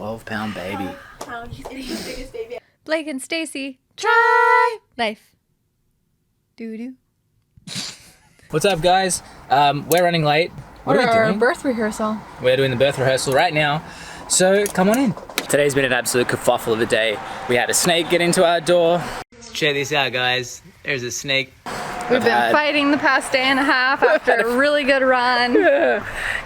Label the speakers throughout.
Speaker 1: 12-pound baby.
Speaker 2: He's the biggest baby.
Speaker 3: Blake and Stacey, try life. Doo-doo.
Speaker 1: What's up, guys? We're running late. What are we
Speaker 3: Our
Speaker 1: doing?
Speaker 3: birth rehearsal.
Speaker 1: We're doing the birth rehearsal right now, so come on in. Today's been an absolute kerfuffle of a day. We had a snake get into our door. Check this out, guys. There's a snake.
Speaker 3: We've been fighting the past day and a half after a really good run.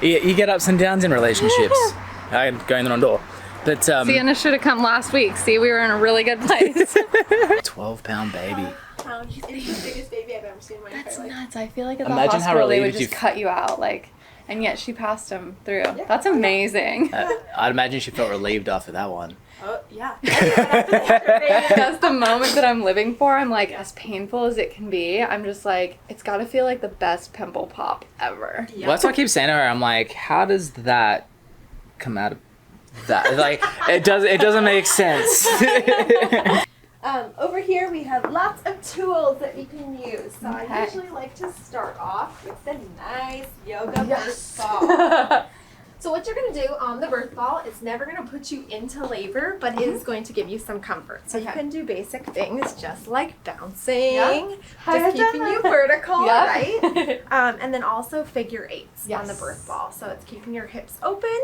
Speaker 1: You get ups and downs in relationships. I'm going the wrong door. But
Speaker 3: Sienna should have come last week. See, we were in a really good place.
Speaker 1: 12-pound baby.
Speaker 2: He's the biggest baby I've ever seen in my
Speaker 3: That's
Speaker 2: entire life.
Speaker 3: nuts. I feel like at the
Speaker 1: Imagine how
Speaker 3: hospital they would
Speaker 1: relieved
Speaker 3: just
Speaker 1: you
Speaker 3: cut you out, like, and yet she passed him through. That's amazing.
Speaker 1: I'd imagine she felt relieved after that one.
Speaker 2: Oh, yeah.
Speaker 3: That's the moment that I'm living for. I'm like, as painful as it can be, I'm just like, it's got to feel like the best pimple pop ever.
Speaker 1: Well, that's what I keep saying to her. I'm like, how does that come out of that? Like, it doesn't make sense.
Speaker 2: Over here we have lots of tools that we can use. So
Speaker 3: Okay.
Speaker 2: I usually like to start off with the nice yoga birth ball. So what you're going to do on the birth ball is never going to put you into labor, but it is going to give you some comfort. So you can do basic things just like bouncing, just keeping you vertical, right? And then also figure eights on the birth ball. So it's keeping your hips open.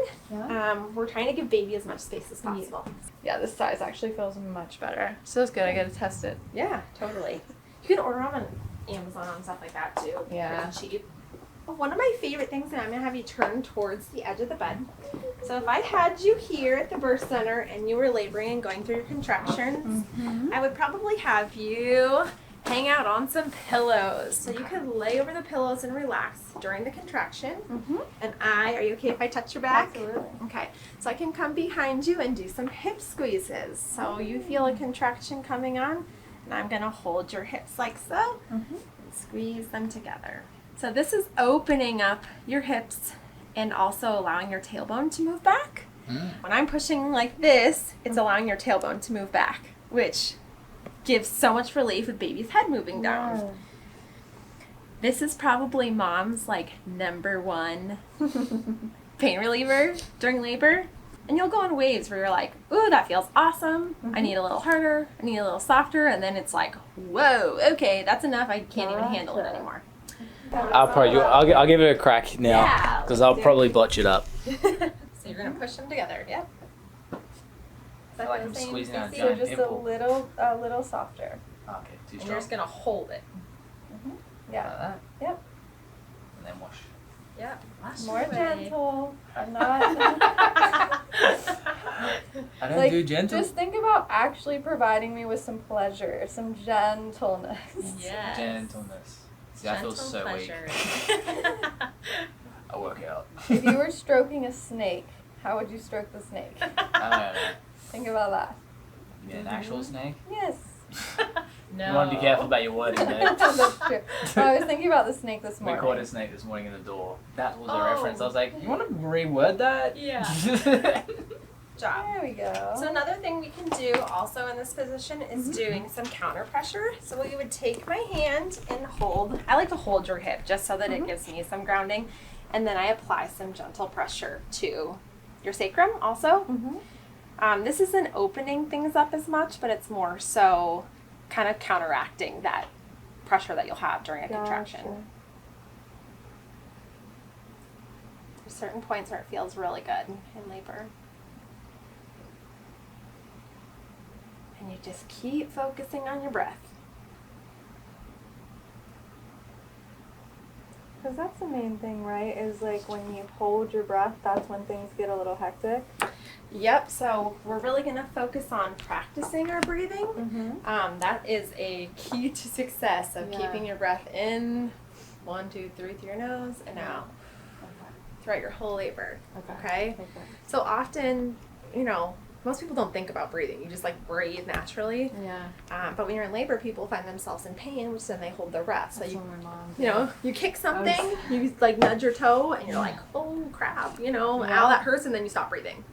Speaker 2: We're trying to give baby as much space as possible.
Speaker 3: Yeah, this size actually feels much better. So it's good. I got to test it.
Speaker 2: Yeah, totally. You can order them on Amazon and stuff like that too.
Speaker 3: Yeah.
Speaker 2: Pretty cheap. One of my favorite things, and I'm going to have you turn towards the edge of the bed. So if I had you here at the birth center and you were laboring and going through your contractions, I would probably have you hang out on some pillows. So you could lay over the pillows and relax during the contraction. And are you okay if I touch your back?
Speaker 3: Absolutely.
Speaker 2: Okay. So I can come behind you and do some hip squeezes. So you feel a contraction coming on, and I'm going to hold your hips like so and squeeze them together. So this is opening up your hips and also allowing your tailbone to move back. When I'm pushing like this, it's allowing your tailbone to move back, which gives so much relief with baby's head moving down. This is probably mom's like #1 pain reliever during labor. And you'll go on waves where you're like, ooh, that feels awesome. I need a little harder. I need a little softer. And then it's like, whoa, okay, that's enough. I can't even handle it anymore.
Speaker 1: I'll give it a crack now because I'll probably botch it up.
Speaker 2: So you're gonna push them together. Yep.
Speaker 1: I like I'm squeezing out a
Speaker 3: So
Speaker 1: giant
Speaker 3: just
Speaker 1: pimple.
Speaker 3: a little softer.
Speaker 1: Okay, too
Speaker 2: And
Speaker 1: strong.
Speaker 2: you're just gonna hold it.
Speaker 3: Yeah.
Speaker 1: Like that.
Speaker 3: Yep.
Speaker 1: And then wash.
Speaker 2: Yep.
Speaker 3: More gentle. I'm not.
Speaker 1: I don't do gentle.
Speaker 3: Just think about actually providing me with some pleasure, some gentleness.
Speaker 2: Yes.
Speaker 1: Gentleness. See, I feel so weak. I work out.
Speaker 3: If you were stroking a snake, how would you stroke the snake?
Speaker 1: I don't know.
Speaker 3: Think about that.
Speaker 1: You mean an actual snake?
Speaker 3: Yes.
Speaker 2: No.
Speaker 1: You want to be careful about your wording, mate.
Speaker 3: That's true. I was thinking about the snake this
Speaker 1: We
Speaker 3: morning.
Speaker 1: caught a snake this morning in the door. That was a
Speaker 2: Oh.
Speaker 1: reference. I was like, you want to reword that?
Speaker 2: Yeah. Job.
Speaker 3: There we go.
Speaker 2: So another thing we can do also in this position is doing some counter pressure. So we would take my hand and hold. I like to hold your hip just so that it gives me some grounding. And then I apply some gentle pressure to your sacrum also. This isn't opening things up as much, but it's more so kind of counteracting that pressure that you'll have during a contraction. There's certain points where it feels really good in labor. And you just keep focusing on your breath.
Speaker 3: Because that's the main thing, right? Is like when you hold your breath, that's when things get a little hectic.
Speaker 2: Yep, so we're really going to focus on practicing our breathing. That is a key to success of keeping your breath in, 1, 2, 3 through your nose, and out throughout your whole labor. Okay? So often, you know, most people don't think about breathing. You just like breathe naturally. But when you're in labor, people find themselves in pain, which then they hold their breath. So you know, you kick something, you like nudge your toe, and you're like, oh crap, you know, ow, that hurts, and then you stop breathing.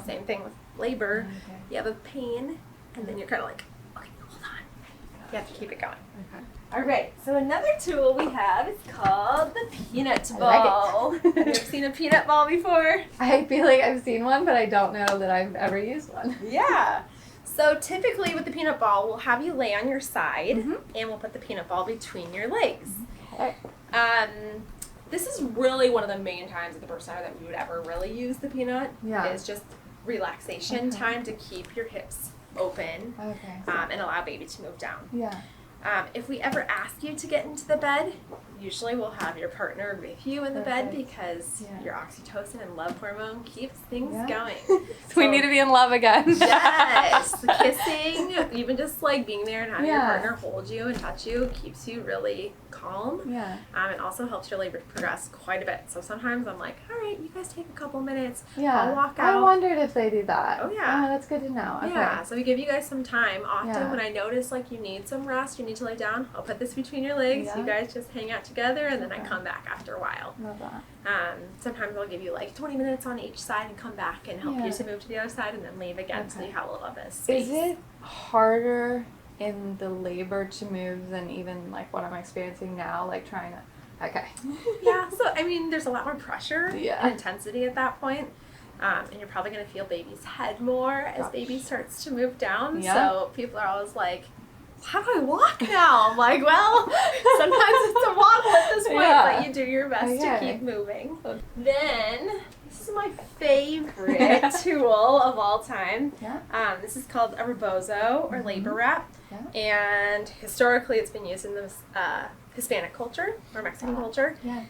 Speaker 2: Same thing with labor. You have a pain, and then you're kind of like, okay, hold on. You have to keep it going. Okay. All right, so another tool we have is called the peanut ball. Have you ever seen a peanut ball before?
Speaker 3: I feel like I've seen one, but I don't know that I've ever used one.
Speaker 2: Yeah. So typically with the peanut ball, we'll have you lay on your side and we'll put the peanut ball between your legs.
Speaker 3: Okay.
Speaker 2: This is really one of the main times at the birth center that we would ever really use the peanut.
Speaker 3: Yeah.
Speaker 2: Is just relaxation time to keep your hips open and allow baby to move down.
Speaker 3: Yeah.
Speaker 2: If we ever ask you to get into the bed, usually we'll have your partner with you in the bed because your oxytocin and love hormone keeps things going.
Speaker 3: So we need to be in love again.
Speaker 2: Yes, the kissing, even just like being there and having your partner hold you and touch you keeps you really calm.
Speaker 3: Yeah.
Speaker 2: It also helps your labor progress quite a bit. So sometimes I'm like, all right, you guys take a couple minutes.
Speaker 3: Yeah.
Speaker 2: I'll walk out.
Speaker 3: I wondered if they do that.
Speaker 2: Oh, yeah.
Speaker 3: Oh, that's good to know. Okay.
Speaker 2: Yeah, so we give you guys some time. Often when I notice like you need some rest, you need to lay down, I'll put this between your legs. You guys just hang out together and then I come back after a while.
Speaker 3: Love that.
Speaker 2: Sometimes I'll give you like 20 minutes on each side and come back and help you to move to the other side and then leave again so you have a little bit of space.
Speaker 3: Is it harder in the labor to move than even like what I'm experiencing now, like trying to,
Speaker 2: Yeah, so I mean there's a lot more pressure
Speaker 3: Yeah.
Speaker 2: and intensity at that point. And you're probably going to feel baby's head more as baby starts to move down.
Speaker 3: Yeah.
Speaker 2: So people are always like, how do I walk now? I'm like, well, sometimes it's a wobble at this point, but you do your best to keep moving. Then, this is my favorite tool of all time.
Speaker 3: Yeah.
Speaker 2: This is called a Rebozo or labor wrap. And historically it's been used in the Hispanic culture or Mexican culture.
Speaker 3: Yes.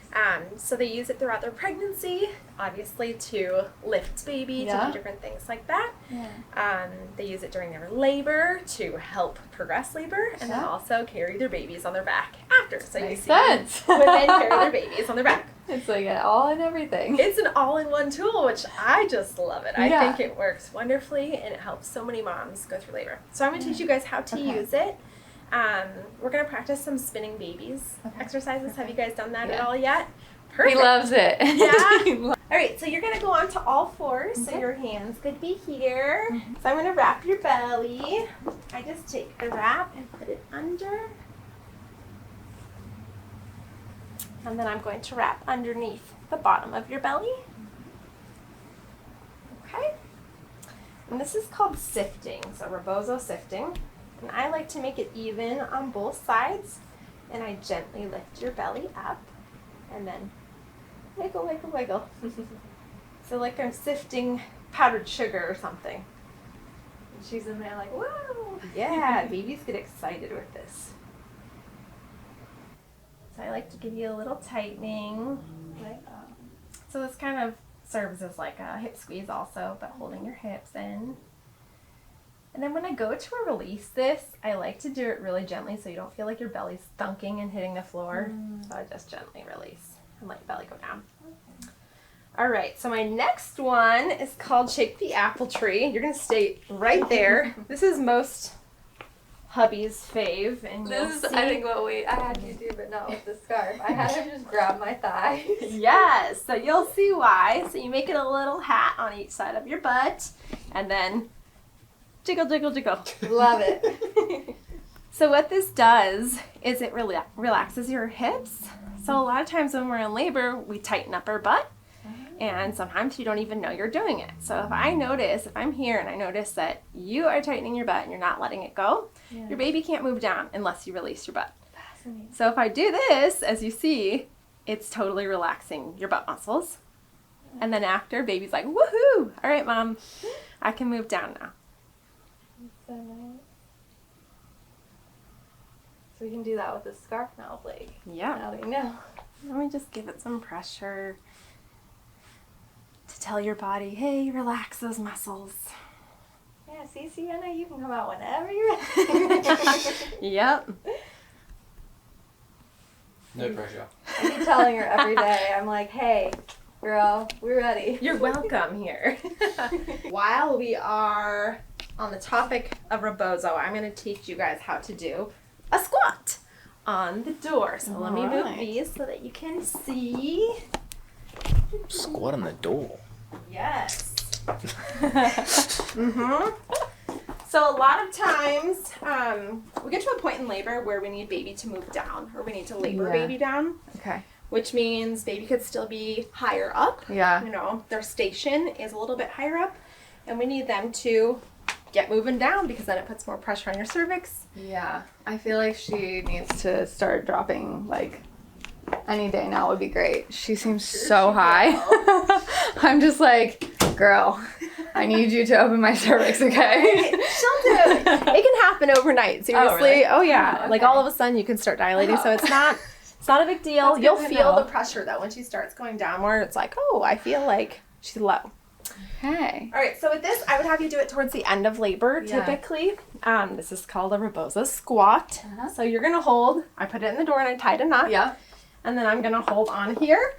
Speaker 2: So they use it throughout their pregnancy, obviously to lift baby, to do different things like that.
Speaker 3: Yeah.
Speaker 2: They use it during their labor to help progress labor and then also carry their babies on their back after. So
Speaker 3: Makes
Speaker 2: you see
Speaker 3: sense.
Speaker 2: women carry their babies on their back.
Speaker 3: It's like an all in everything.
Speaker 2: It's an all-in-one tool, which I just love it. I think it works wonderfully and it helps so many moms go through labor. So I'm going to teach you guys how to use it. We're going to practice some spinning babies exercises. Have you guys done that at all yet? Perfect.
Speaker 3: He loves it.
Speaker 2: Yeah? All right, so you're going to go on to all fours, so your hands could be here. So I'm going to wrap your belly. I just take the wrap and put it under. And then I'm going to wrap underneath the bottom of your belly. Okay. And this is called sifting, so Rebozo sifting. And I like to make it even on both sides. And I gently lift your belly up and then wiggle, wiggle, wiggle. So like I'm sifting powdered sugar or something. And she's in there like, whoa. Yeah, babies get excited with this. So I like to give you a little tightening. So this kind of serves as like a hip squeeze also, but holding your hips in. And then when I go to release this, I like to do it really gently so you don't feel like your belly's thunking and hitting the floor. So I just gently release and let your belly go down. All right, so my next one is called Shake the Apple Tree. You're gonna stay right there. This is most hubby's fave, and
Speaker 3: This is, I think, what I had you do, but not with the scarf. I had him just grab my thighs.
Speaker 2: Yes, so you'll see why. So you make it a little hat on each side of your butt, and then jiggle, jiggle, jiggle.
Speaker 3: Love it.
Speaker 2: So what this does is it relaxes your hips. So a lot of times when we're in labor, we tighten up our butt, and sometimes you don't even know you're doing it. So if I'm here and I notice that you are tightening your butt and you're not letting it go, your baby can't move down unless you release your butt.
Speaker 3: Fascinating.
Speaker 2: So if I do this, as you see, it's totally relaxing your butt muscles. And then after, baby's like, woohoo! All right, Mom, I can move down now.
Speaker 3: So nice. So we can do that with the scarf now, Blake.
Speaker 2: Yeah.
Speaker 3: Now that we know.
Speaker 2: Let me just give it some pressure to tell your body, hey, relax those muscles.
Speaker 3: Yeah, see, Sienna, you can come out whenever you're ready.
Speaker 2: Yep.
Speaker 1: No pressure.
Speaker 3: I keep telling her every day, I'm like, hey, girl, we're ready.
Speaker 2: You're welcome here. While we are on the topic of Rebozo, I'm going to teach you guys how to do a squat on the door. So let me move these so that you can see.
Speaker 1: Squat on the door.
Speaker 2: Yes. So a lot of times, we get to a point in labor where we need baby to move down, or we need to labor baby down.
Speaker 3: Okay.
Speaker 2: Which means baby could still be higher up.
Speaker 3: Yeah.
Speaker 2: You know, their station is a little bit higher up, and we need them to get moving down because then it puts more pressure on your cervix.
Speaker 3: Yeah. I feel like she needs to start dropping, like, any day now would be great. She seems so high. I'm just like, girl, I need you to open my cervix, okay?
Speaker 2: She'll do it. It can happen overnight, seriously.
Speaker 3: Oh, really?
Speaker 2: Yeah.
Speaker 3: Okay.
Speaker 2: Like all of a sudden you can start dilating, so it's not a big deal.
Speaker 3: That's
Speaker 2: You'll
Speaker 3: good to
Speaker 2: feel
Speaker 3: know.
Speaker 2: the pressure though when she starts going downward. It's like, oh, I feel like she's low.
Speaker 3: Okay.
Speaker 2: All right, so with this, I would have you do it towards the end of labor,
Speaker 3: Yeah.
Speaker 2: typically. This is called a Rebozo squat. So you're going to hold, I put it in the door and I tied a knot.
Speaker 3: Yeah.
Speaker 2: And then I'm going to hold on here,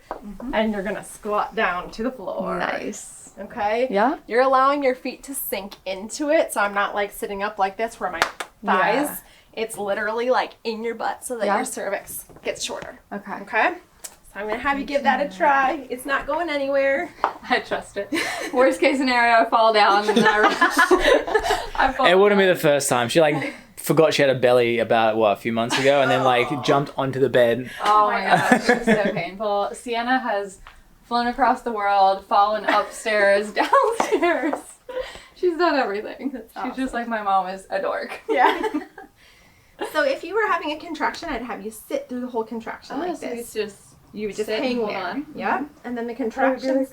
Speaker 2: and you're going to squat down to the floor.
Speaker 3: Nice.
Speaker 2: Okay?
Speaker 3: Yeah.
Speaker 2: You're allowing your feet to sink into it, so I'm not like sitting up like this where my thighs,
Speaker 3: Yeah.
Speaker 2: it's literally like in your butt so that your cervix gets shorter.
Speaker 3: Okay.
Speaker 2: Okay? So I'm going to have you give that a try. It's not going anywhere.
Speaker 3: I trust it. Worst case scenario, I fall down and then I fall
Speaker 1: It wouldn't be the first time. She like forgot she had a belly about a few months ago, and then like jumped onto the bed.
Speaker 3: Oh my gosh, it was so painful. Sienna has flown across the world, fallen upstairs, downstairs. She's done everything. She's just like my mom is a dork.
Speaker 2: Yeah. So if you were having a contraction, I'd have you sit through the whole contraction like
Speaker 3: so
Speaker 2: this. You would just
Speaker 3: sit and
Speaker 2: hang
Speaker 3: hold
Speaker 2: there.
Speaker 3: on.
Speaker 2: Yeah. And then the contraction.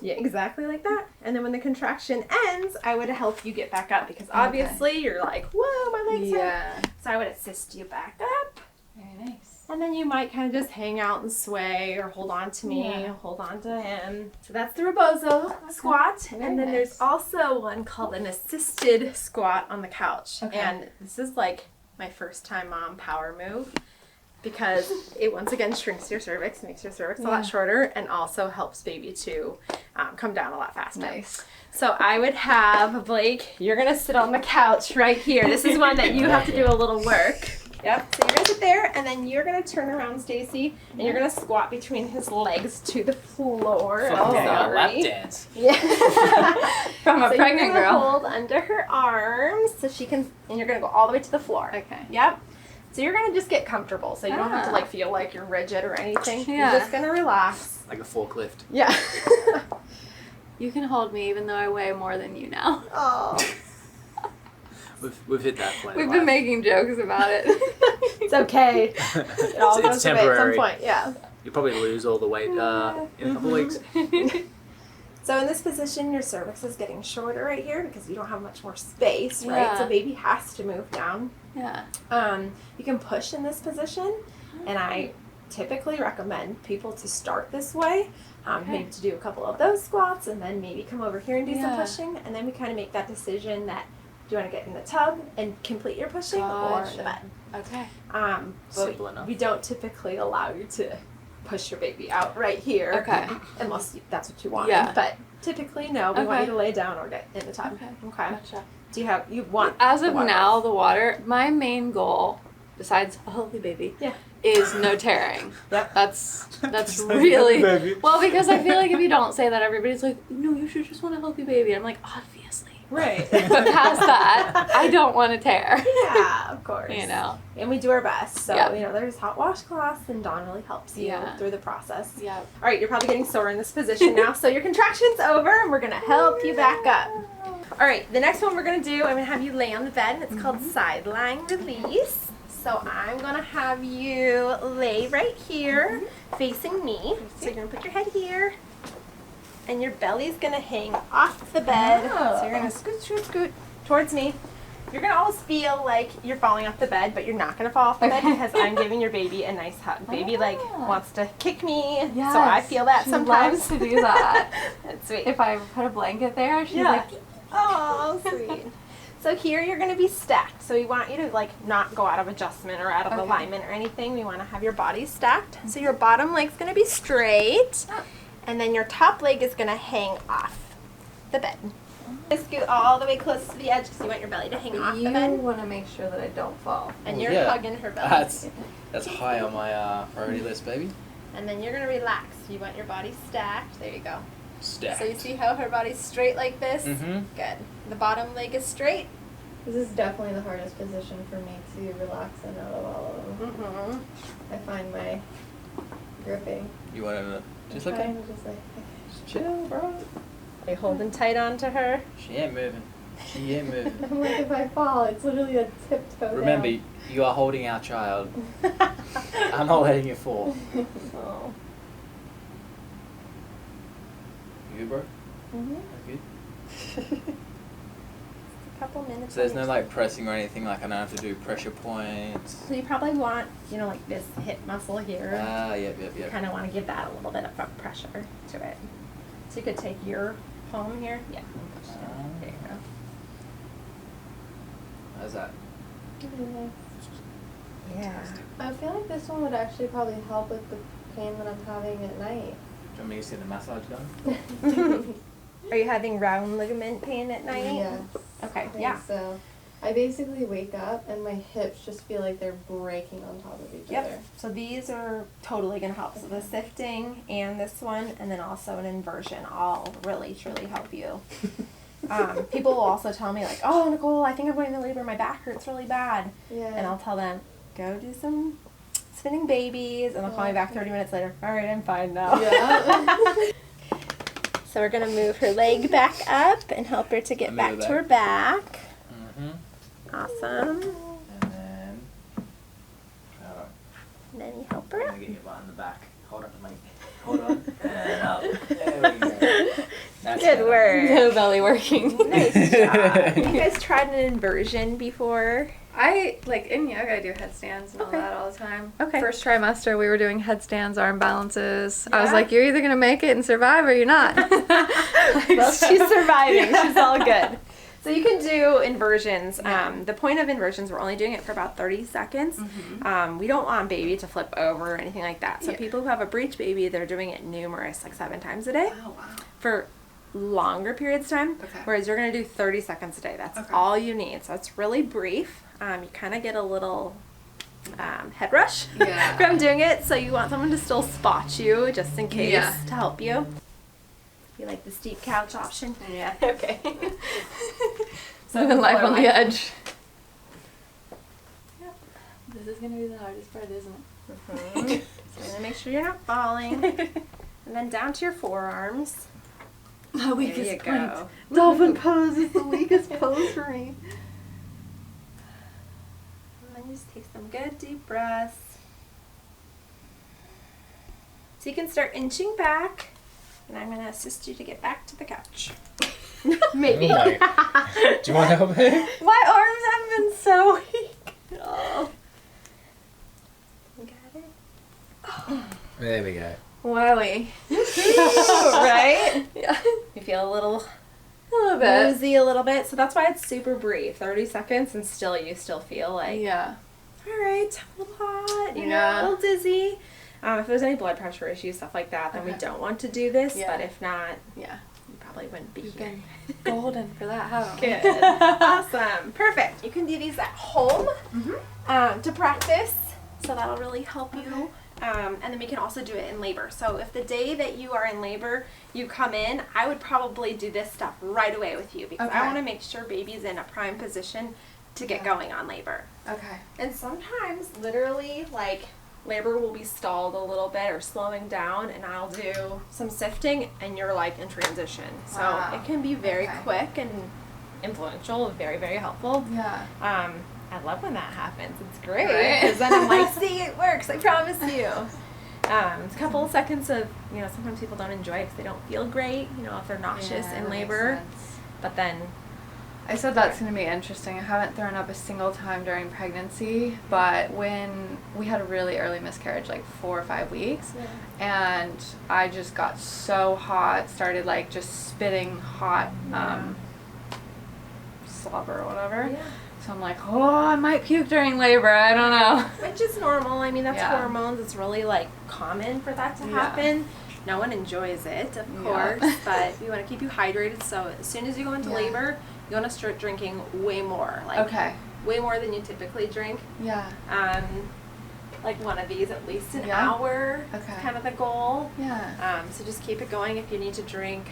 Speaker 2: Yeah, exactly like that. And then when the contraction ends, I would help you get back up because obviously you're like, whoa, my legs hurt.
Speaker 3: Yeah.
Speaker 2: So I would assist you back up.
Speaker 3: Very nice.
Speaker 2: And then you might kind of just hang out and sway or hold on to me, hold on to him. So that's the Rebozo squat.
Speaker 3: Very
Speaker 2: And then
Speaker 3: nice.
Speaker 2: there's also one called an assisted squat on the couch.
Speaker 3: Okay.
Speaker 2: And this is like my first time mom power move because it once again shrinks your cervix, makes your cervix a lot shorter, and also helps baby to come down a lot faster.
Speaker 3: Nice.
Speaker 2: So I would have, Blake, you're going to sit on the couch right here. This is one that you have to do a little work. Yep. So you're going to sit there, and then you're going to turn around, Stacey, and you're going to squat between his legs to the floor.
Speaker 1: Fucking
Speaker 2: Sorry.
Speaker 1: lap dance.
Speaker 2: Yeah.
Speaker 3: From a
Speaker 2: so
Speaker 3: pregnant
Speaker 2: you're gonna
Speaker 3: girl.
Speaker 2: hold under her arms so she can, and you're going to go all the way to the floor.
Speaker 3: Okay.
Speaker 2: Yep. So you're going to just get comfortable. So you don't have to like feel like you're rigid or anything.
Speaker 3: Yeah.
Speaker 2: You're just going to relax.
Speaker 1: Like a forklift.
Speaker 2: Yeah.
Speaker 3: You can hold me even though I weigh more than you now.
Speaker 2: Oh.
Speaker 1: We've hit that point.
Speaker 3: We've
Speaker 1: in
Speaker 3: been
Speaker 1: life.
Speaker 3: making jokes about it.
Speaker 2: It's okay. It all
Speaker 1: It's
Speaker 2: goes away at some
Speaker 1: temporary.
Speaker 2: point. Yeah.
Speaker 1: You'll probably lose all the weight in a couple weeks.
Speaker 2: So in this position, your cervix is getting shorter right here because you don't have much more space, right?
Speaker 3: Yeah.
Speaker 2: So baby has to move down.
Speaker 3: Yeah.
Speaker 2: You can push in this position, and I typically recommend people to start this way. Maybe to do a couple of those squats, and then maybe come over here and do some pushing, and then we kind of make that decision that do you want to get in the tub and complete your pushing or in the bed.
Speaker 3: Okay.
Speaker 1: Simple
Speaker 2: But
Speaker 1: enough.
Speaker 2: we don't typically allow you to push your baby out right here.
Speaker 3: Okay.
Speaker 2: Unless that's what you want.
Speaker 3: Yeah.
Speaker 2: But typically, no. We want
Speaker 3: Okay.
Speaker 2: you to lay down or get in the tub.
Speaker 3: Okay.
Speaker 2: Okay.
Speaker 3: Gotcha.
Speaker 2: Do you want
Speaker 3: As
Speaker 2: the
Speaker 3: of
Speaker 2: water
Speaker 3: now,
Speaker 2: off?
Speaker 3: the water, my main goal, besides a healthy baby,
Speaker 2: Yeah.
Speaker 3: is no tearing.
Speaker 2: Yep.
Speaker 3: That's really
Speaker 1: baby.
Speaker 3: well, because I feel like if you don't say that, everybody's like, no, you should just want a healthy baby. I'm like, obviously.
Speaker 2: Right.
Speaker 3: But past that, I don't want to tear.
Speaker 2: Yeah, of course.
Speaker 3: You know.
Speaker 2: And we do our best. So,
Speaker 3: Yeah.
Speaker 2: you know, there's hot washcloths, and Dawn really helps you
Speaker 3: Yeah.
Speaker 2: through the process.
Speaker 3: Yeah.
Speaker 2: All right, you're probably getting sore in this position now. So your contraction's over, and we're going to help you back up. All right, the next one we're going to do, I'm going to have you lay on the bed, and it's called sideline release. So I'm going to have you lay right here, facing me. So you're going to put your head here, and your belly's going to hang off the bed.
Speaker 3: Oh.
Speaker 2: So you're going to scoot towards me. You're going to always feel like you're falling off the bed, but you're not going to fall off the bed because I'm giving your baby a nice hug. Baby, like, wants to kick me, so I feel that
Speaker 3: she
Speaker 2: sometimes.
Speaker 3: loves to do that.
Speaker 2: That's sweet.
Speaker 3: If I put a blanket there, she's
Speaker 2: Yeah.
Speaker 3: like,
Speaker 2: Oh, sweet. So here you're going to be stacked. So we want you to like not go out of adjustment or out of alignment or anything. We want to have your body stacked. So your bottom leg's going to be straight. And then your top leg is going to hang off the bed. Scoot all the way close to the edge because you want your belly to hang off the
Speaker 3: you
Speaker 2: bed.
Speaker 3: want to make sure that I don't fall.
Speaker 2: And you're
Speaker 1: Yeah.
Speaker 2: hugging her belly.
Speaker 1: That's high on my priority list, baby.
Speaker 2: And then you're going to relax. You want your body stacked. There you go.
Speaker 1: Stacked.
Speaker 2: So you see how her body's straight like this?
Speaker 1: Mm-hmm.
Speaker 2: Good. The bottom leg is straight.
Speaker 3: This is definitely the hardest position for me to relax in out of all of them.
Speaker 2: Mm-hmm.
Speaker 3: I find my gripping.
Speaker 1: You want to just
Speaker 3: I'm
Speaker 1: look at
Speaker 3: trying to just like,
Speaker 1: Just chill, bro.
Speaker 2: Are you holding tight onto her?
Speaker 1: She ain't moving. She ain't moving.
Speaker 3: I'm like, if I fall, it's literally a tiptoe
Speaker 1: Remember,
Speaker 3: down.
Speaker 1: you are holding our child. I'm not letting you fall.
Speaker 2: Oh.
Speaker 1: You good, bro?
Speaker 3: Mm-hmm.
Speaker 1: You good?
Speaker 2: A couple minutes.
Speaker 1: So there's
Speaker 2: on
Speaker 1: no
Speaker 2: each
Speaker 1: like
Speaker 2: side.
Speaker 1: pressing or anything, like I don't have to do pressure points.
Speaker 2: So you probably want, you know, like this hip muscle here.
Speaker 1: Ah, yep.
Speaker 2: Kind of want to give that a little bit of pressure to it. So you could take your palm here. Yeah. and push it. There you go.
Speaker 1: How's that?
Speaker 2: Yeah.
Speaker 3: I feel like this one would actually probably help with the pain that I'm having at night.
Speaker 1: Do you want me to see the massage gun?
Speaker 2: Are you having round ligament pain at night?
Speaker 3: Yes.
Speaker 2: Okay.
Speaker 3: I think
Speaker 2: Yeah.
Speaker 3: So I basically wake up and my hips just feel like they're breaking on top of each other.
Speaker 2: Yep. So these are totally going to help. So the sifting and this one, and then also an inversion, all really truly help you. People will also tell me like, "Oh, Nicole, I think I'm going into labor. My back hurts really bad."
Speaker 3: Yeah.
Speaker 2: And I'll tell them, "Go do some spinning babies," and they'll call me back 30 minutes later. All right, I'm fine now.
Speaker 3: Yeah.
Speaker 2: So we're gonna move her leg back up and help her to get
Speaker 1: Move
Speaker 2: back
Speaker 1: it
Speaker 2: to her back.
Speaker 1: Mm-hmm.
Speaker 2: Awesome.
Speaker 1: And then, hold on.
Speaker 2: And then you help
Speaker 1: I'm
Speaker 2: her
Speaker 1: gonna
Speaker 2: up.
Speaker 1: get your butt in the back. Hold on, mate. Hold on. And up. There we go. That's
Speaker 2: Good
Speaker 1: better.
Speaker 2: work.
Speaker 3: No belly working.
Speaker 2: Nice job. Have you guys tried an inversion before?
Speaker 3: I, like, in yoga, I do headstands and all
Speaker 2: Okay.
Speaker 3: that all the time.
Speaker 2: Okay.
Speaker 3: First trimester, we were doing headstands, arm balances. I was
Speaker 2: Yeah?
Speaker 3: like, you're either going to make it and survive or you're not.
Speaker 2: Well, she's surviving. She's all good. So you can do inversions. The point of inversions, we're only doing it for about 30 seconds. We don't want baby to flip over or anything like that. So
Speaker 3: Yeah.
Speaker 2: people who have a breech baby, they're doing it numerous, like 7 times a day.
Speaker 3: Oh, wow.
Speaker 2: For longer periods of time,
Speaker 3: Okay.
Speaker 2: whereas you're going to do 30 seconds a day. That's
Speaker 3: Okay.
Speaker 2: all you need. So it's really brief. You kind of get a little head rush
Speaker 3: Yeah.
Speaker 2: from doing it, so you want someone to still spot you just in case
Speaker 3: Yeah.
Speaker 2: to help you. You like the steep couch option?
Speaker 3: Yeah.
Speaker 2: Okay.
Speaker 3: Living life on the
Speaker 2: floor
Speaker 3: edge. This is going to be the hardest part, isn't it?
Speaker 2: Mhm. So I'm gonna make sure you're not falling, and then down to your forearms.
Speaker 3: My
Speaker 2: There you go.
Speaker 3: Dolphin pose is the weakest pose for me.
Speaker 2: And then just take some good deep breaths. So you can start inching back, and I'm gonna assist you to get back to the couch. Maybe.
Speaker 1: Oh my. Do you want help here?
Speaker 2: My arms have been so weak. Oh. You got it?
Speaker 1: There we go.
Speaker 3: Wowie.
Speaker 2: Right?
Speaker 3: Yeah.
Speaker 2: You feel a little
Speaker 3: little bit.
Speaker 2: woozy a little bit, so that's why it's super brief, 30 seconds, and still you still feel like,
Speaker 3: Yeah.
Speaker 2: all right, I'm a little hot, you know,
Speaker 3: Yeah.
Speaker 2: a little dizzy. If there's any blood pressure issues, stuff like that, then we
Speaker 3: Okay.
Speaker 2: don't want to do this,
Speaker 3: Yeah.
Speaker 2: but if not,
Speaker 3: Yeah.
Speaker 2: you probably wouldn't be
Speaker 3: You've
Speaker 2: here.
Speaker 3: been golden for that, haven't we?
Speaker 2: Good. Awesome. Perfect. You can do these at home to practice, so that'll really help you. And then we can also do it in labor. So if the day that you are in labor, you come in, I would probably do this stuff right away with you because I
Speaker 3: Okay.
Speaker 2: want to make sure baby's in a prime position to get
Speaker 3: Yeah.
Speaker 2: going on labor.
Speaker 3: Okay.
Speaker 2: And sometimes, literally, like, labor will be stalled a little bit or slowing down, and I'll do some sifting, and you're, like, in transition. So
Speaker 3: Wow.
Speaker 2: it can be very
Speaker 3: Okay.
Speaker 2: quick and influential, very, very helpful.
Speaker 3: Yeah.
Speaker 2: I love when that happens. It's great.
Speaker 3: Right?
Speaker 2: Because then I'm like, see, it works. I promise you. It's a couple of seconds of, you know, sometimes people don't enjoy it because they don't feel great, you know, if they're nauseous
Speaker 3: Yeah,
Speaker 2: in
Speaker 3: that makes
Speaker 2: labor.
Speaker 3: sense.
Speaker 2: But then,
Speaker 3: I said that's going to be interesting. I haven't thrown up a single time during pregnancy, but when we had a really early miscarriage, like 4 or 5 weeks, and I just got so hot, started like just spitting hot slobber or whatever.
Speaker 2: yeah.
Speaker 3: So I'm like, oh, I might puke during labor. I don't know.
Speaker 2: Which is normal. I mean, that's
Speaker 3: Yeah.
Speaker 2: hormones. It's really, like, common for that to
Speaker 3: Yeah.
Speaker 2: happen. No one enjoys it, of
Speaker 3: Yeah.
Speaker 2: course, but we want to keep you hydrated. So as soon as you go into
Speaker 3: Yeah.
Speaker 2: labor, you want to start drinking way more. Like,
Speaker 3: Okay.
Speaker 2: way more than you typically drink.
Speaker 3: Yeah.
Speaker 2: Like one of these at least an
Speaker 3: Yeah.
Speaker 2: hour
Speaker 3: Okay.
Speaker 2: is kind of the goal.
Speaker 3: Yeah.
Speaker 2: So just keep it going. If you need to drink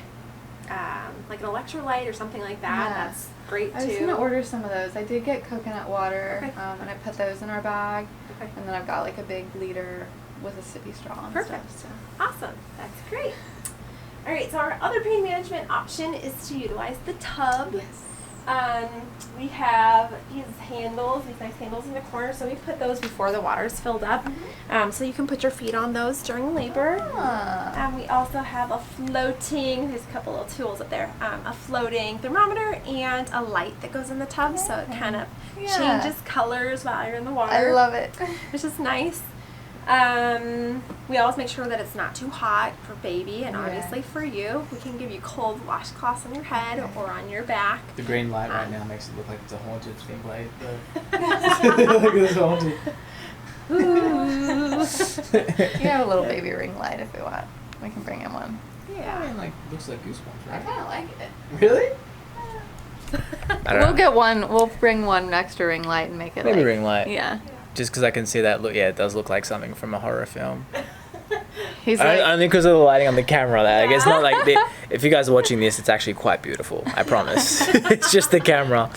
Speaker 2: like an electrolyte or something like that,
Speaker 3: Yeah.
Speaker 2: that's great too.
Speaker 3: I was gonna order some of those. I did get coconut water,
Speaker 2: Okay.
Speaker 3: and I put those in our bag,
Speaker 2: Okay.
Speaker 3: and then I've got like a big liter with a sippy straw and
Speaker 2: Perfect.
Speaker 3: stuff.
Speaker 2: Awesome. That's great. All right, so our other pain management option is to utilize the tub.
Speaker 3: So. Yes.
Speaker 2: We have these handles, these nice handles in the corner, so we put those before the water's filled up. So you can put your feet on those during labor. We also have a floating, there's a couple little tools up there, a floating thermometer and a light that goes in the tub, so it kind of changes colors while you're in the water.
Speaker 3: I love it.
Speaker 2: Which is nice. We always make sure that it's not too hot for baby, and obviously for you. We can give you cold washcloths on your head or on your back.
Speaker 1: The green light right now makes it look like it's a haunted thing played. Look, it's haunted.
Speaker 3: You have a little baby ring light if we want. We can bring him one.
Speaker 2: Yeah.
Speaker 1: I mean, like, looks like Goosebumps, right?
Speaker 3: kind of like it.
Speaker 1: Really?
Speaker 3: We'll get one. We'll bring one extra ring light and make it
Speaker 1: Maybe
Speaker 3: like,
Speaker 1: ring light.
Speaker 3: Yeah.
Speaker 1: Just because I can see that look. Yeah, it does look like something from a horror film.
Speaker 3: He's like,
Speaker 1: Only because of the lighting on the camera. Like, it's not like if you guys are watching this, it's actually quite beautiful. I promise. It's just the camera.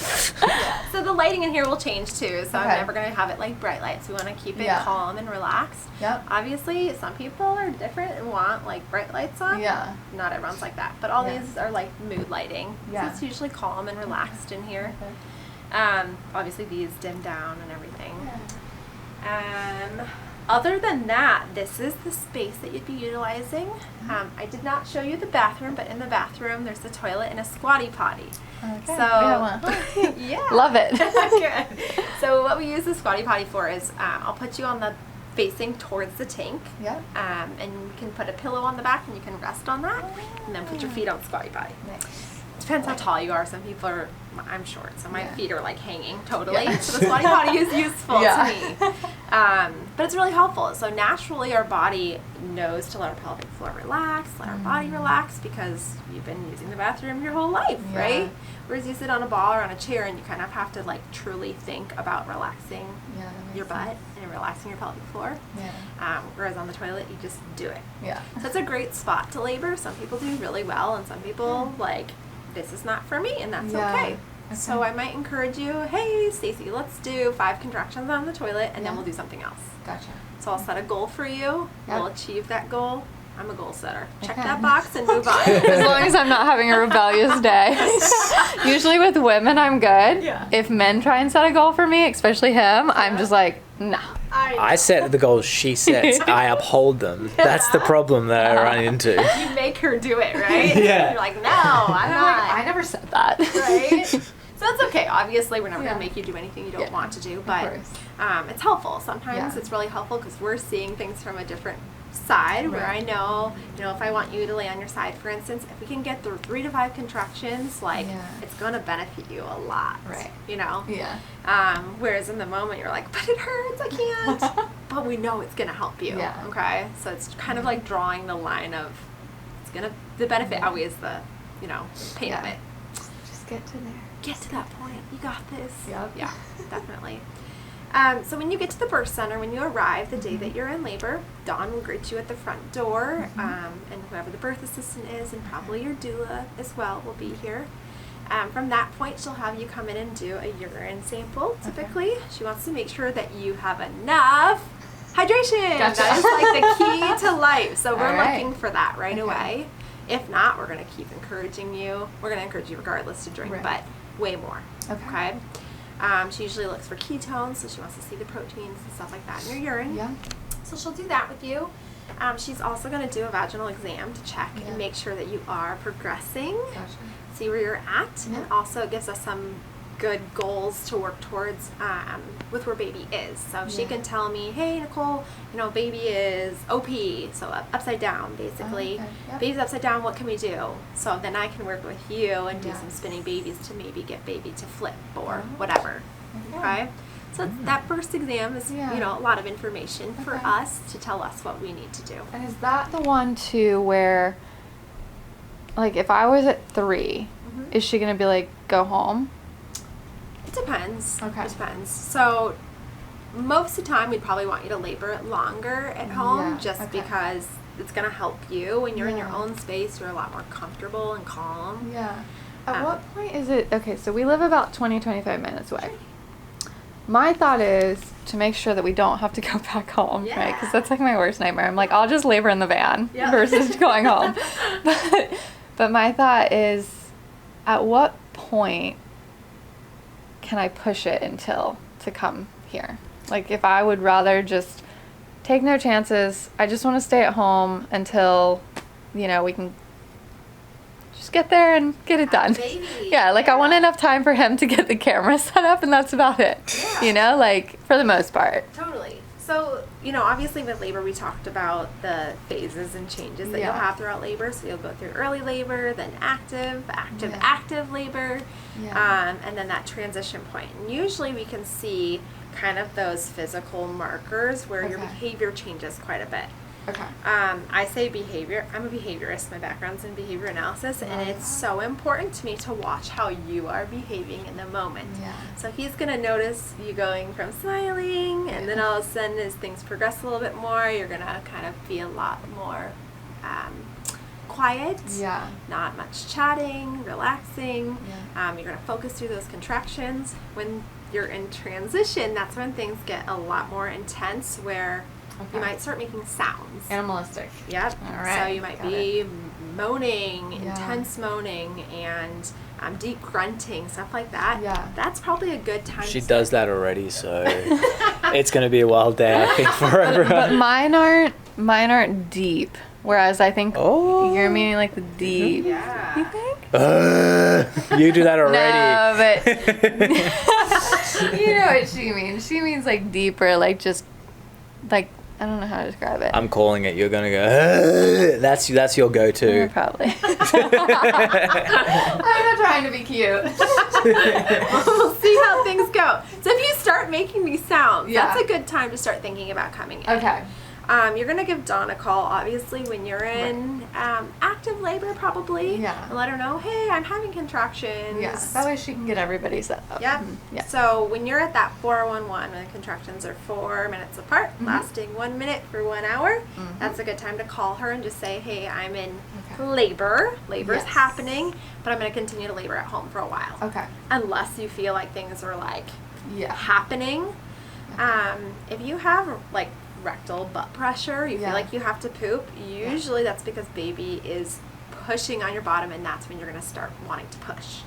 Speaker 2: So the lighting in here will change too, so I'm
Speaker 3: Okay.
Speaker 2: never going to have it like bright lights. We want to keep it
Speaker 3: Yeah.
Speaker 2: calm and relaxed.
Speaker 3: Yep.
Speaker 2: Obviously, some people are different and want like bright lights on.
Speaker 3: Yeah.
Speaker 2: Not everyone's like that, but all
Speaker 3: Yeah.
Speaker 2: these are like mood lighting.
Speaker 3: Yeah.
Speaker 2: So it's usually calm and relaxed in here. Obviously these dim down and everything. Other than that, this is the space that you'd be utilizing. I did not show you the bathroom, but in the bathroom there's a toilet and a squatty potty.
Speaker 3: Okay.
Speaker 2: So
Speaker 3: we have one.
Speaker 2: yeah.
Speaker 3: Love it.
Speaker 2: Good. So what we use the squatty potty for is I'll put you on the facing towards the tank.
Speaker 3: Yep.
Speaker 2: And you can put a pillow on the back and you can rest on that, and then put your feet on the squatty potty.
Speaker 3: Nice.
Speaker 2: Depends how tall you are. Some people are, I'm short, so my
Speaker 3: Yeah.
Speaker 2: feet are like hanging totally.
Speaker 3: Yeah.
Speaker 2: So the squatty potty is useful
Speaker 3: Yeah.
Speaker 2: to me. But it's really helpful. So naturally our body knows to let our pelvic floor relax, let our body relax, because you've been using the bathroom your whole life,
Speaker 3: Yeah.
Speaker 2: right? Whereas you sit on a ball or on a chair and you kind of have to like truly think about relaxing
Speaker 3: Yeah, that makes
Speaker 2: your butt
Speaker 3: sense.
Speaker 2: and relaxing your pelvic floor.
Speaker 3: Yeah.
Speaker 2: Whereas on the toilet, you just do it.
Speaker 3: Yeah.
Speaker 2: So it's a great spot to labor. Some people do really well, and some people like, this is not for me, and that's
Speaker 3: Yeah.
Speaker 2: okay. So I might encourage you, hey, Stacey, let's do 5 contractions on the toilet, and then
Speaker 3: Yeah.
Speaker 2: we'll do something else.
Speaker 3: Gotcha.
Speaker 2: So I'll set a goal for you.
Speaker 3: Yep.
Speaker 2: We'll achieve that goal. I'm a goal setter. Check
Speaker 3: Okay.
Speaker 2: that box and move on.
Speaker 3: As long as I'm not having a rebellious day. Usually with women, I'm good.
Speaker 2: Yeah.
Speaker 3: If men try and set a goal for me, especially him, I'm just like, no.
Speaker 1: I set the goals she sets. I uphold them. That's the problem that I run into.
Speaker 2: You make her do it, right?
Speaker 1: Yeah.
Speaker 2: You're like, no, I'm not.
Speaker 3: I never said that.
Speaker 2: Right? So it's okay. Obviously, we're never
Speaker 3: Yeah.
Speaker 2: going to make you do anything you don't
Speaker 3: Yeah.
Speaker 2: want to do,
Speaker 3: Of
Speaker 2: but
Speaker 3: course.
Speaker 2: it's helpful. Sometimes
Speaker 3: Yeah.
Speaker 2: it's really helpful because we're seeing things from a different side where I
Speaker 3: Right.
Speaker 2: know, if I want you to lay on your side, for instance, if we can get through 3 to 5 contractions, like,
Speaker 3: Yeah.
Speaker 2: it's going to benefit you a lot.
Speaker 3: Right.
Speaker 2: Yeah. Whereas in the moment you're like, but it hurts, I can't. But we know it's going to help you.
Speaker 3: Yeah.
Speaker 2: Okay? So it's kind of like drawing the line of, the benefit outweighs the, pain of
Speaker 3: Yeah.
Speaker 2: it.
Speaker 3: Just get to there.
Speaker 2: Get to that point. You got this.
Speaker 3: Yep.
Speaker 2: Yeah, definitely. So when you get to the birth center, when you arrive the day that you're in labor, Dawn will greet you at the front door, and whoever the birth assistant is, and probably your doula as well, will be here. From that point, she'll have you come in and do a urine sample, typically. She wants to make sure that you have enough hydration.
Speaker 3: Gotcha.
Speaker 2: That is like the key to life. So we're
Speaker 3: All right.
Speaker 2: looking for that right
Speaker 3: Okay.
Speaker 2: away. If not, we're going to keep encouraging you. We're going to encourage you regardless to drink,
Speaker 3: Right.
Speaker 2: but way more.
Speaker 3: Okay.
Speaker 2: She usually looks for ketones, so she wants to see the proteins and stuff like that in your urine.
Speaker 3: Yeah.
Speaker 2: So she'll do that with you. She's also going to do a vaginal exam to check
Speaker 3: Yeah.
Speaker 2: and make sure that you are progressing,
Speaker 3: Gotcha.
Speaker 2: see where you're at,
Speaker 3: Yeah.
Speaker 2: and also it gives us some good goals to work towards with where baby is. So she
Speaker 3: Yeah.
Speaker 2: can tell me, hey, Nicole, baby is OP, so upside down, basically.
Speaker 3: Okay, yep.
Speaker 2: Baby's upside down, what can we do? So then I can work with you and do
Speaker 3: Yes.
Speaker 2: some spinning babies to maybe get baby to flip or
Speaker 3: Oh.
Speaker 2: whatever.
Speaker 3: Okay.
Speaker 2: Okay? So that first exam is,
Speaker 3: Yeah.
Speaker 2: a lot of information for
Speaker 3: Okay.
Speaker 2: us to tell us what we need to do.
Speaker 3: And is that the one too where, like, if I was at 3, is she gonna be like, go home?
Speaker 2: It depends.
Speaker 3: Okay.
Speaker 2: It depends. So most of the time, we'd probably want you to labor it longer at home,
Speaker 3: Yeah,
Speaker 2: just
Speaker 3: okay.
Speaker 2: because it's gonna help you when you're in your own space. You're a lot more comfortable and calm.
Speaker 3: Yeah. At what point is it, okay, so we live about 25 minutes away. My thought is to make sure that we don't have to go back home, right? Because that's like my worst nightmare. I'm like, I'll just labor in the van versus going home. But my thought is, at what point can I push it until to come here? Like, if I would rather just take no chances, I just want to stay at home until, you know, we can just get there and get it done. Yeah, like I want enough time for him to get the camera set up, and that's about it. Yeah. You know, like for the most part.
Speaker 2: Totally. So, you know, obviously with labor, we talked about the phases and changes that you'll have throughout labor. So you'll go through early labor, then active labor, and then that transition point. And usually we can see kind of those physical markers where your behavior changes quite a bit.
Speaker 3: Okay.
Speaker 2: I say behavior. I'm a behaviorist. My background's in behavior analysis, and it's so important to me to watch how you are behaving in the moment. Yeah. So he's going to notice you going from smiling, and then all of a sudden as things progress a little bit more, you're going to kind of be a lot more quiet. Yeah. Not much chatting, relaxing. Yeah. You're going to focus through those contractions. When you're in transition, that's when things get a lot more intense, where you might start making sounds.
Speaker 3: Animalistic.
Speaker 2: Yep. All right. So you might be moaning, intense moaning, and deep grunting, stuff like that. Yeah. That's probably a good time.
Speaker 1: She does that already, so it's going to be a wild day, I think, for everyone.
Speaker 3: But mine aren't deep. Whereas I think you're meaning like the deep. Yeah. You think?
Speaker 1: You do that already.
Speaker 3: No, but you know what she means. She means like deeper, like just like, I don't know how to describe it.
Speaker 1: I'm calling it. You're gonna go. That's your go-to.
Speaker 3: Yeah, probably. I'm not trying to be cute.
Speaker 2: We'll see how things go. So if you start making these sounds, that's a good time to start thinking about coming in.
Speaker 3: Okay.
Speaker 2: You're going to give Dawn a call, obviously, when you're in active labor, probably. Yeah. And let her know, hey, I'm having contractions.
Speaker 3: Yeah. That way she can get everybody set up.
Speaker 2: Yep. Mm-hmm. Yeah. So when you're at that 411, when the contractions are 4 minutes apart, lasting 1 minute for 1 hour, that's a good time to call her and just say, hey, I'm in labor. Labor's happening, but I'm going to continue to labor at home for a while. Okay. Unless you feel like things are, like, happening. If you have, like, rectal butt pressure, you feel like you have to poop, usually that's because baby is pushing on your bottom, and that's when you're going to start wanting to push.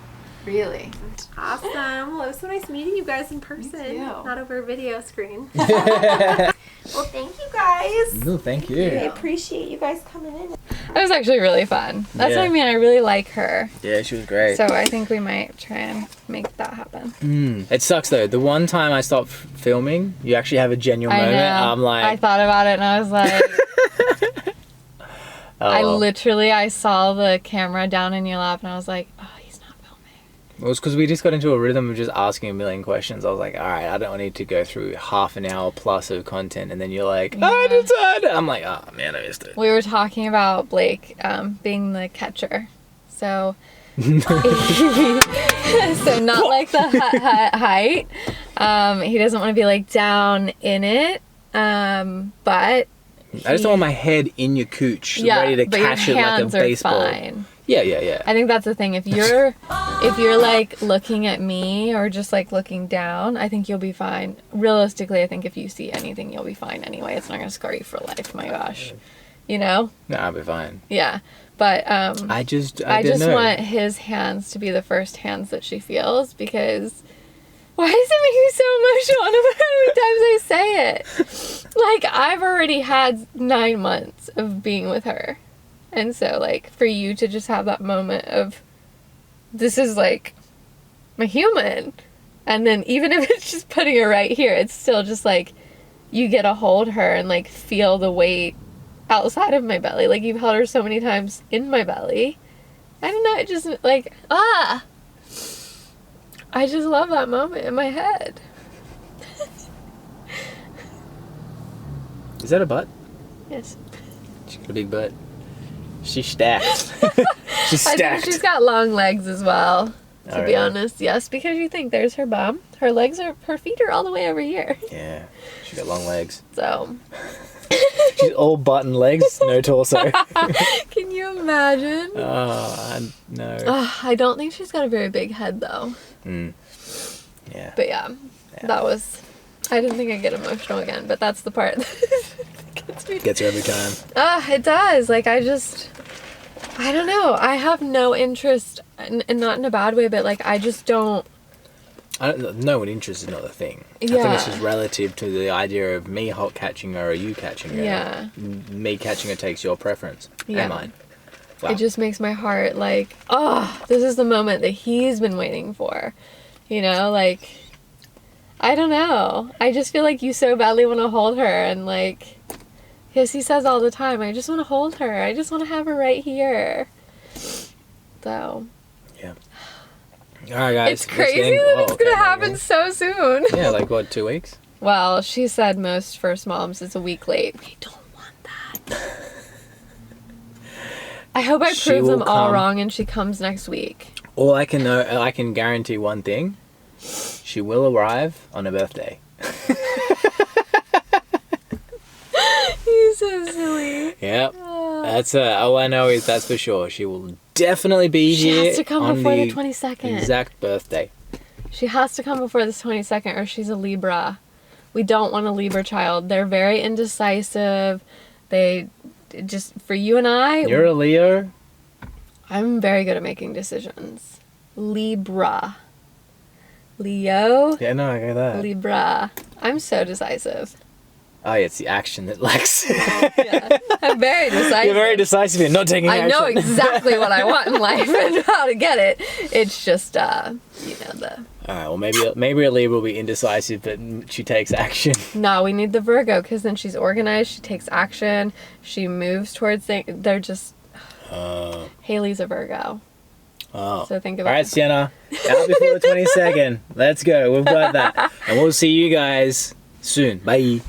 Speaker 3: Really?
Speaker 2: Awesome. Well, it was so nice meeting you guys in person, not over a video screen. Well, thank you guys.
Speaker 1: No, thank you.
Speaker 2: I appreciate you guys coming in.
Speaker 3: That was actually really fun. That's what I mean. I really like her.
Speaker 1: Yeah, she was great.
Speaker 3: So I think we might try and make that happen.
Speaker 1: It sucks though. The one time I stopped filming, you actually have a genuine moment. I'm like,
Speaker 3: I thought about it and I was like, I saw the camera down in your lap and I was like, oh, he's not filming.
Speaker 1: It was because we just got into a rhythm of just asking a million questions. I was like, all right, I don't need to go through half an hour plus of content. And then you're like, I decided. I'm like, oh man, I missed it.
Speaker 3: We were talking about Blake being the catcher. So, so not like the height. He doesn't want to be like down in it. But I
Speaker 1: just don't want my head in your cooch, ready to catch it like a baseball. Fine. Yeah.
Speaker 3: I think that's the thing. If you're like looking at me or just like looking down, I think you'll be fine. Realistically, I think if you see anything, you'll be fine anyway. It's not gonna scar you for life. My gosh, you know?
Speaker 1: No, I'll be fine.
Speaker 3: Yeah, but
Speaker 1: I just
Speaker 3: want his hands to be the first hands that she feels, because why does it make me so emotional? I don't know how many times I say it. Like, I've already had 9 months of being with her. And so, like, for you to just have that moment of, this is, like, my human. And then even if it's just putting her right here, it's still just, like, you get to hold her and, like, feel the weight outside of my belly. Like, you've held her so many times in my belly. I don't know, it just, like, I just love that moment in my head.
Speaker 1: Is that a butt?
Speaker 3: Yes.
Speaker 1: She's got a big butt. She's stacked. She's stacked.
Speaker 3: I think she's got long legs as well, to be honest. Yes, because you think there's her bum. Her feet are all the way over here.
Speaker 1: Yeah, she got long legs.
Speaker 3: So.
Speaker 1: She's all butt and legs, no torso.
Speaker 3: Can you imagine?
Speaker 1: Oh, no.
Speaker 3: I don't think she's got a very big head though.
Speaker 1: Yeah.
Speaker 3: But yeah, that was. I didn't think I'd get emotional again, but that's the part that gets me.
Speaker 1: Gets you every time.
Speaker 3: It does. Like I don't know. I have no interest, and not in a bad way, but like I just don't.
Speaker 1: No, an interest is not the thing.
Speaker 3: Yeah.
Speaker 1: I think it's just relative to the idea of me hot catching her or you catching her.
Speaker 3: Yeah.
Speaker 1: Me catching her takes your preference
Speaker 3: Yeah.
Speaker 1: and mine. Wow.
Speaker 3: It just makes my heart like, this is the moment that he's been waiting for. You know, like, I don't know. I just feel like you so badly want to hold her, and like, because he says all the time, I just want to hold her. I just want to have her right here. So.
Speaker 1: Yeah. All right, guys.
Speaker 3: It's crazy that it's going to happen so soon.
Speaker 1: Yeah, like what, 2 weeks?
Speaker 3: Well, she said most first moms is a week late. We don't want that. I hope I prove them all wrong and she comes next week.
Speaker 1: All I can guarantee one thing. She will arrive on her birthday.
Speaker 3: He's so silly.
Speaker 1: Yep. That's all I know is that's for sure. She will definitely be here.
Speaker 3: She has to come
Speaker 1: on
Speaker 3: before the 22nd.
Speaker 1: Exact birthday.
Speaker 3: She has to come before the 22nd or she's a Libra. We don't want a Libra child. They're very indecisive. They just, for you and I.
Speaker 1: You're a Leo?
Speaker 3: I'm very good at making decisions. Libra. Leo.
Speaker 1: Yeah, no, I get that.
Speaker 3: Libra. I'm so decisive.
Speaker 1: Oh, yeah, it's the action that lacks.
Speaker 3: Yeah. I'm very decisive.
Speaker 1: You're very decisive in not taking action.
Speaker 3: I know exactly what I want in life and how to get it. It's just, the...
Speaker 1: Alright, well, maybe a Libra will be indecisive, but she takes action.
Speaker 3: No, we need the Virgo, because then she's organized, she takes action, she moves towards things. They're just... Haley's a Virgo.
Speaker 1: Oh.
Speaker 3: So think about
Speaker 1: Alright, Sienna. Out before the 22nd. Let's go. We've got that. And we'll see you guys soon. Bye.